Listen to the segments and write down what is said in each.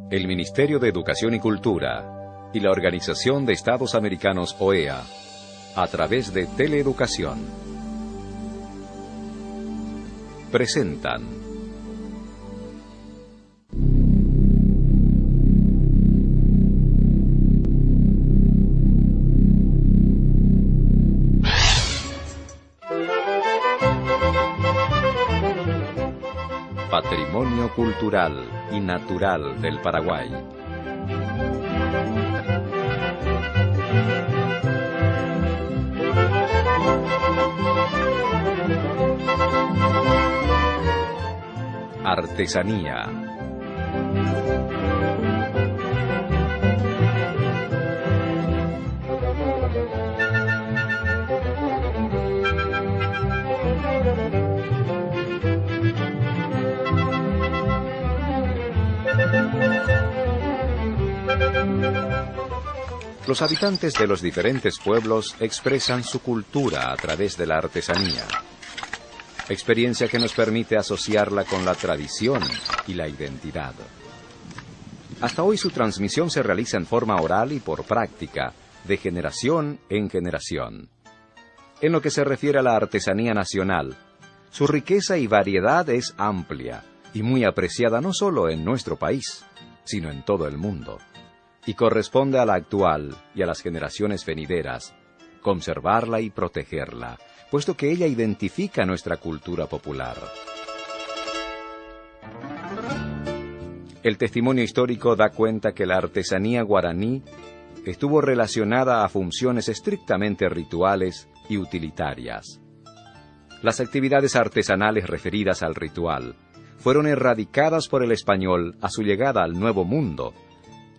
el Ministerio de Educación y Cultura y la Organización de Estados Americanos OEA, a través de Teleeducación, presentan Patrimonio Cultural y Natural del Paraguay. Artesanía. Los habitantes de los diferentes pueblos expresan su cultura a través de la artesanía, experiencia que nos permite asociarla con la tradición y la identidad. Hasta hoy su transmisión se realiza en forma oral y por práctica, de generación en generación. En lo que se refiere a la artesanía nacional, su riqueza y variedad es amplia y muy apreciada no solo en nuestro país, sino en todo el mundo. Y corresponde a la actual y a las generaciones venideras conservarla y protegerla, puesto que ella identifica nuestra cultura popular. El testimonio histórico da cuenta que la artesanía guaraní estuvo relacionada a funciones estrictamente rituales y utilitarias. Las actividades artesanales referidas al ritual fueron erradicadas por el español a su llegada al Nuevo Mundo,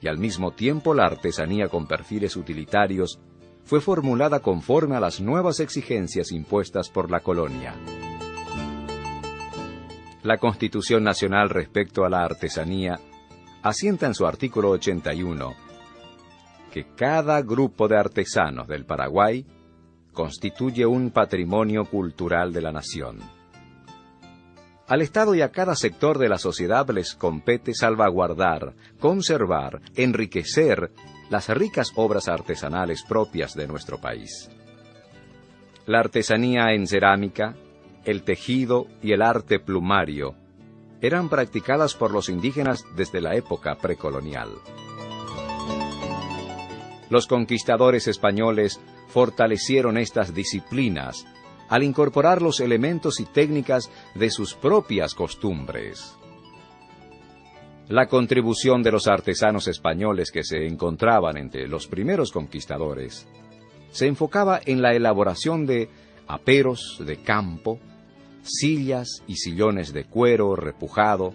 y al mismo tiempo la artesanía con perfiles utilitarios fue formulada conforme a las nuevas exigencias impuestas por la colonia. La Constitución Nacional respecto a la artesanía asienta en su artículo 81 que cada grupo de artesanos del Paraguay constituye un patrimonio cultural de la nación. Al Estado y a cada sector de la sociedad les compete salvaguardar, conservar, enriquecer las ricas obras artesanales propias de nuestro país. La artesanía en cerámica, el tejido y el arte plumario eran practicadas por los indígenas desde la época precolonial. Los conquistadores españoles fortalecieron estas disciplinas al incorporar los elementos y técnicas de sus propias costumbres. La contribución de los artesanos españoles que se encontraban entre los primeros conquistadores se enfocaba en la elaboración de aperos de campo, sillas y sillones de cuero repujado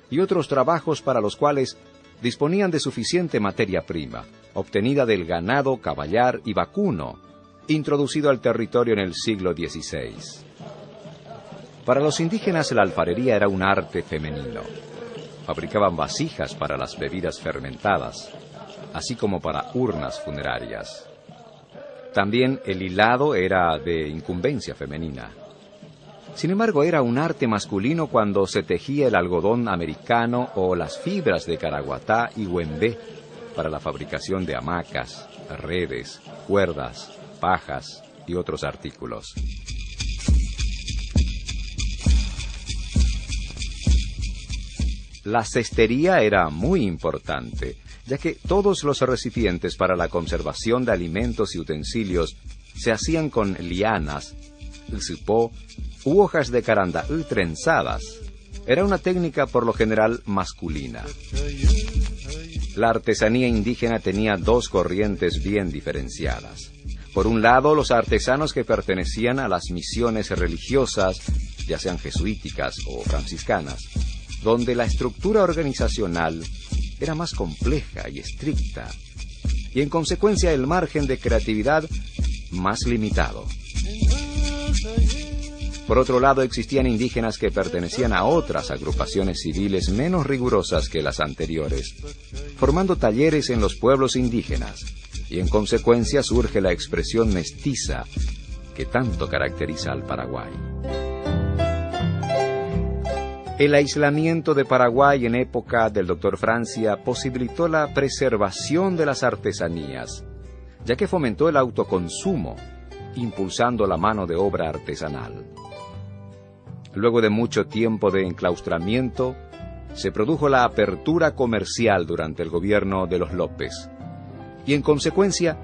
y otros trabajos para los cuales disponían de suficiente materia prima, obtenida del ganado caballar y vacuno, introducido al territorio en el siglo XVI. Para los indígenas la alfarería era un arte femenino. Fabricaban vasijas para las bebidas fermentadas, así como para urnas funerarias. También el hilado era de incumbencia femenina. Sin embargo, era un arte masculino cuando se tejía el algodón americano o las fibras de caraguatá y huembé para la fabricación de hamacas, redes, cuerdas, pajas y otros artículos. La cestería era muy importante, ya que todos los recipientes para la conservación de alimentos y utensilios se hacían con lianas, cipó u hojas de carandaú trenzadas. Era una técnica por lo general masculina. La artesanía indígena tenía dos corrientes bien diferenciadas. Por un lado, los artesanos que pertenecían a las misiones religiosas, ya sean jesuíticas o franciscanas, donde la estructura organizacional era más compleja y estricta, y en consecuencia el margen de creatividad más limitado. Por otro lado, existían indígenas que pertenecían a otras agrupaciones civiles menos rigurosas que las anteriores, formando talleres en los pueblos indígenas, y en consecuencia surge la expresión mestiza que tanto caracteriza al Paraguay. El aislamiento de Paraguay en época del Dr. Francia posibilitó la preservación de las artesanías, ya que fomentó el autoconsumo, impulsando la mano de obra artesanal. Luego de mucho tiempo de enclaustramiento, se produjo la apertura comercial durante el gobierno de los López, y en consecuencia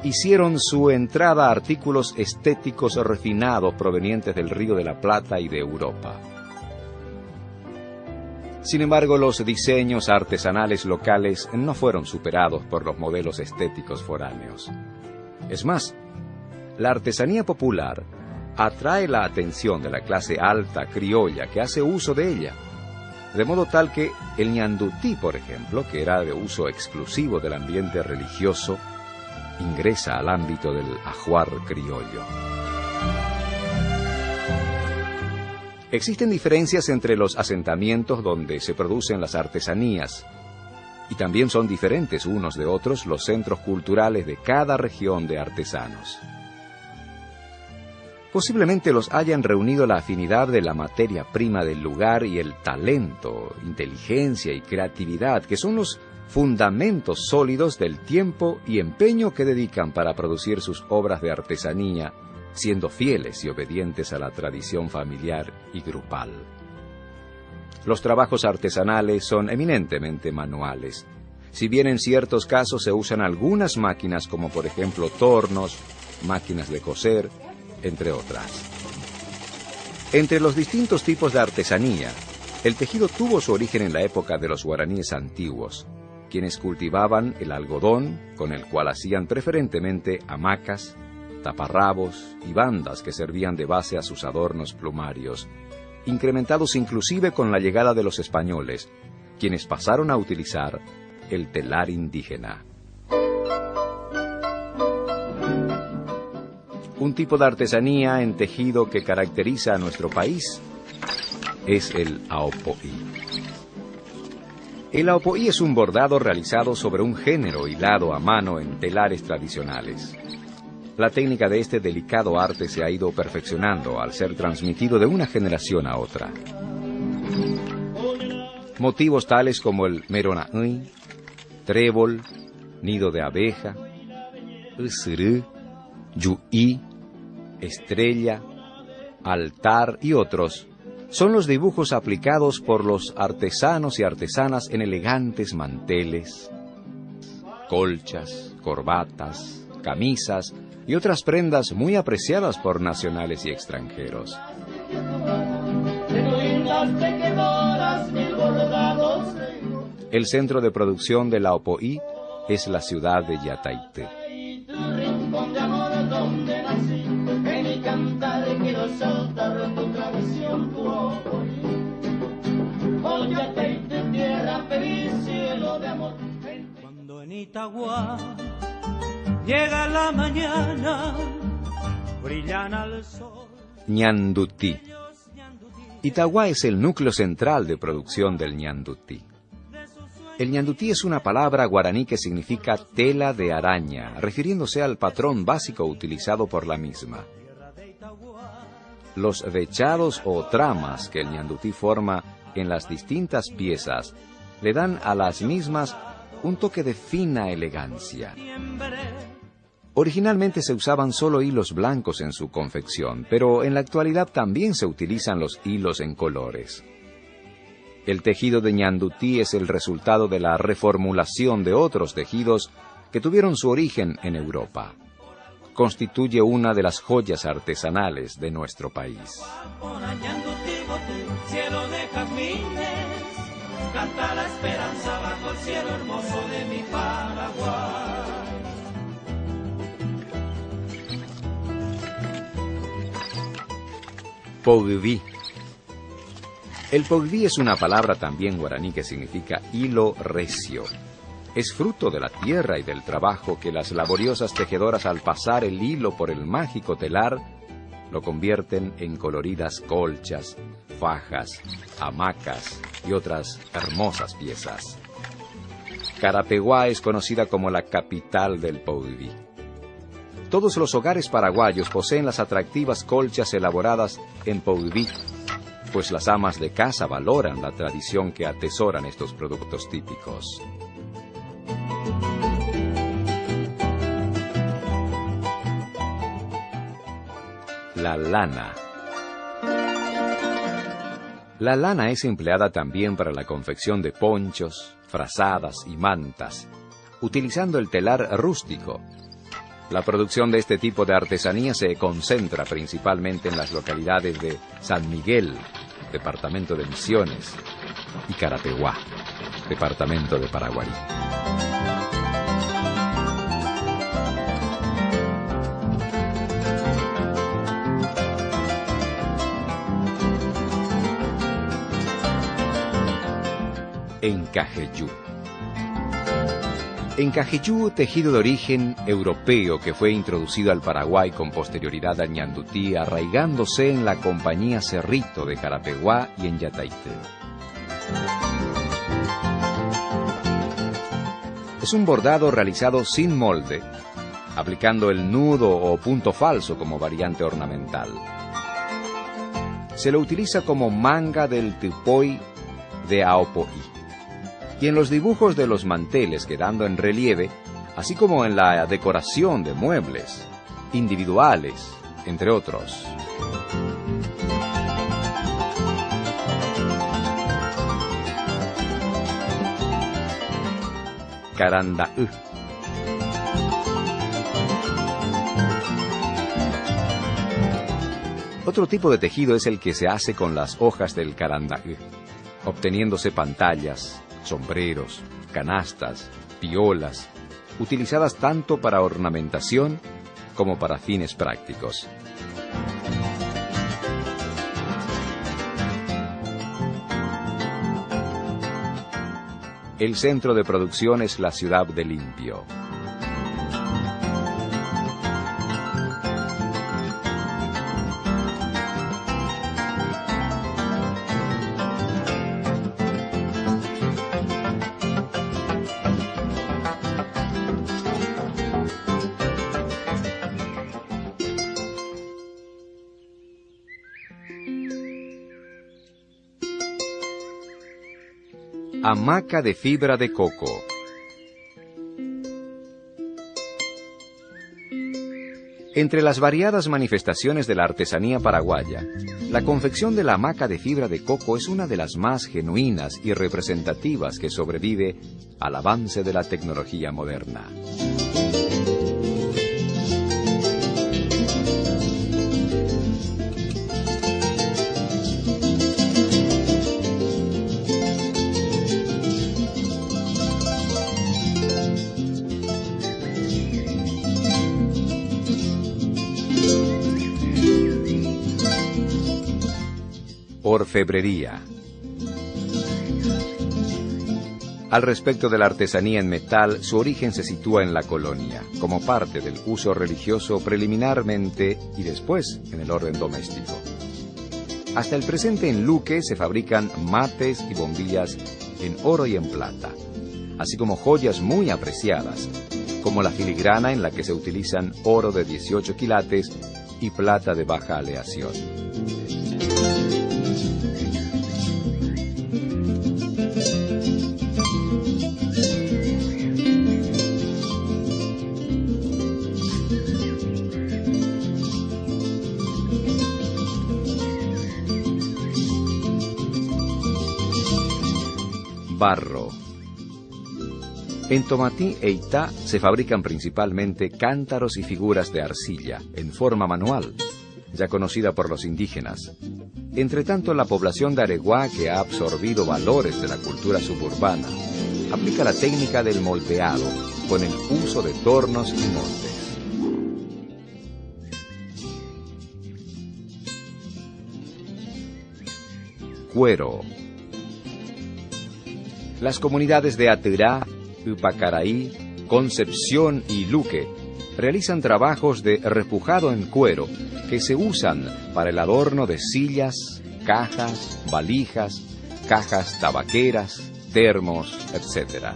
hicieron su entrada artículos estéticos refinados provenientes del Río de la Plata y de Europa. Sin embargo, los diseños artesanales locales no fueron superados por los modelos estéticos foráneos. Es más, la artesanía popular atrae la atención de la clase alta criolla que hace uso de ella, de modo tal que el ñandutí, por ejemplo, que era de uso exclusivo del ambiente religioso, ingresa al ámbito del ajuar criollo. Existen diferencias entre los asentamientos donde se producen las artesanías, y también son diferentes unos de otros los centros culturales de cada región de artesanos. Posiblemente los hayan reunido la afinidad de la materia prima del lugar y el talento, inteligencia y creatividad, que son los fundamentos sólidos del tiempo y empeño que dedican para producir sus obras de artesanía, siendo fieles y obedientes a la tradición familiar y grupal. Los trabajos artesanales son eminentemente manuales, si bien en ciertos casos se usan algunas máquinas como por ejemplo tornos, máquinas de coser, entre otras. Entre los distintos tipos de artesanía, el tejido tuvo su origen en la época de los guaraníes antiguos, quienes cultivaban el algodón, con el cual hacían preferentemente hamacas, taparrabos y bandas que servían de base a sus adornos plumarios, incrementados inclusive con la llegada de los españoles, quienes pasaron a utilizar el telar indígena. Un tipo de artesanía en tejido que caracteriza a nuestro país es el aopoí. El aopoí es un bordado realizado sobre un género hilado a mano en telares tradicionales. La técnica de este delicado arte se ha ido perfeccionando al ser transmitido de una generación a otra. Motivos tales como el meronaí, trébol, nido de abeja, usurú, yuí, estrella, altar y otros son los dibujos aplicados por los artesanos y artesanas en elegantes manteles, colchas, corbatas, camisas y otras prendas muy apreciadas por nacionales y extranjeros. El centro de producción de la aopoí es la ciudad de Yataité. Cuando en Itagua llega la mañana, brillan al sol. Ñandutí. Itagua es el núcleo central de producción del ñandutí. El ñandutí es una palabra guaraní que significa tela de araña, refiriéndose al patrón básico utilizado por la misma. Los vechados o tramas que el ñandutí forma en las distintas piezas le dan a las mismas un toque de fina elegancia. Originalmente se usaban solo hilos blancos en su confección, pero en la actualidad también se utilizan los hilos en colores. El tejido de ñandutí es el resultado de la reformulación de otros tejidos que tuvieron su origen en Europa. Constituye una de las joyas artesanales de nuestro país. Canta la esperanza bajo el cielo hermoso de mi Paraguay. Pogví. El pogví es una palabra también guaraní que significa hilo recio. Es fruto de la tierra y del trabajo que las laboriosas tejedoras al pasar el hilo por el mágico telar lo convierten en coloridas colchas, fajas, hamacas y otras hermosas piezas. Carapeguá es conocida como la capital del pogví. Todos los hogares paraguayos poseen las atractivas colchas elaboradas en pogví, pues las amas de casa valoran la tradición que atesoran estos productos típicos. La lana. La lana es empleada también para la confección de ponchos, frazadas y mantas, utilizando el telar rústico. La producción de este tipo de artesanía se concentra principalmente en las localidades de San Miguel, departamento de Misiones, y Carapeguá, departamento de Paraguarí. Encajeyú. Encajeyú, tejido de origen europeo que fue introducido al Paraguay con posterioridad a Ñandutí, arraigándose en la compañía Cerrito de Carapeguá y en Yataite. Es un bordado realizado sin molde, aplicando el nudo o punto falso como variante ornamental. Se lo utiliza como manga del tupoy de Aopoí, y en los dibujos de los manteles quedando en relieve, así como en la decoración de muebles, individuales, entre otros. Carandaú. Otro tipo de tejido es el que se hace con las hojas del carandaú, obteniéndose pantallas, sombreros, canastas, piolas, utilizadas tanto para ornamentación como para fines prácticos. El centro de producción es la ciudad de Limpio. Hamaca de fibra de coco. Entre las variadas manifestaciones de la artesanía paraguaya, la confección de la hamaca de fibra de coco es una de las más genuinas y representativas que sobrevive al avance de la tecnología moderna. Orfebrería. Al respecto de la artesanía en metal, su origen se sitúa en la colonia, como parte del uso religioso preliminarmente y después en el orden doméstico. Hasta el presente en Luque se fabrican mates y bombillas en oro y en plata, así como joyas muy apreciadas, como la filigrana en la que se utilizan oro de 18 quilates y plata de baja aleación. Barro. En Tomatí e Itá se fabrican principalmente cántaros y figuras de arcilla, en forma manual, ya conocida por los indígenas. Entretanto, la población de Areguá, que ha absorbido valores de la cultura suburbana, aplica la técnica del moldeado, con el uso de tornos y moldes. Cuero. Las comunidades de Atirá, Upacaraí, Concepción y Luque realizan trabajos de repujado en cuero que se usan para el adorno de sillas, cajas, valijas, cajas tabaqueras, termos, etc.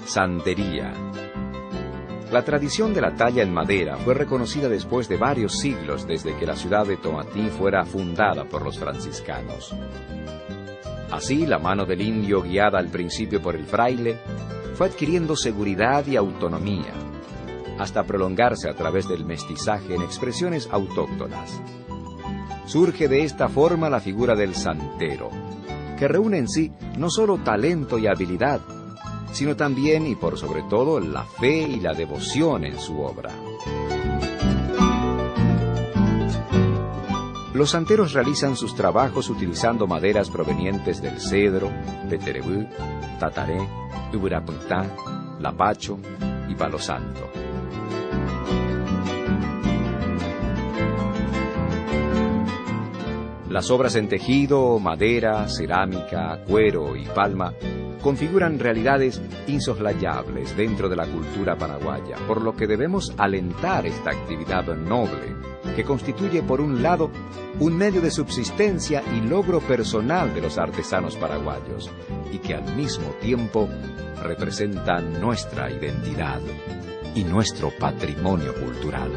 Santería. La tradición de la talla en madera fue reconocida después de varios siglos desde que la ciudad de Tomatí fuera fundada por los franciscanos. Así, la mano del indio, guiada al principio por el fraile, fue adquiriendo seguridad y autonomía, hasta prolongarse a través del mestizaje en expresiones autóctonas. Surge de esta forma la figura del santero, que reúne en sí no solo talento y habilidad, sino también y por sobre todo la fe y la devoción en su obra. Los santeros realizan sus trabajos utilizando maderas provenientes del cedro, peterebú, tataré, uburapuntá, lapacho y palo santo. Las obras en tejido, madera, cerámica, cuero y palma configuran realidades insoslayables dentro de la cultura paraguaya, por lo que debemos alentar esta actividad noble, que constituye por un lado un medio de subsistencia y logro personal de los artesanos paraguayos, y que al mismo tiempo representa nuestra identidad y nuestro patrimonio cultural.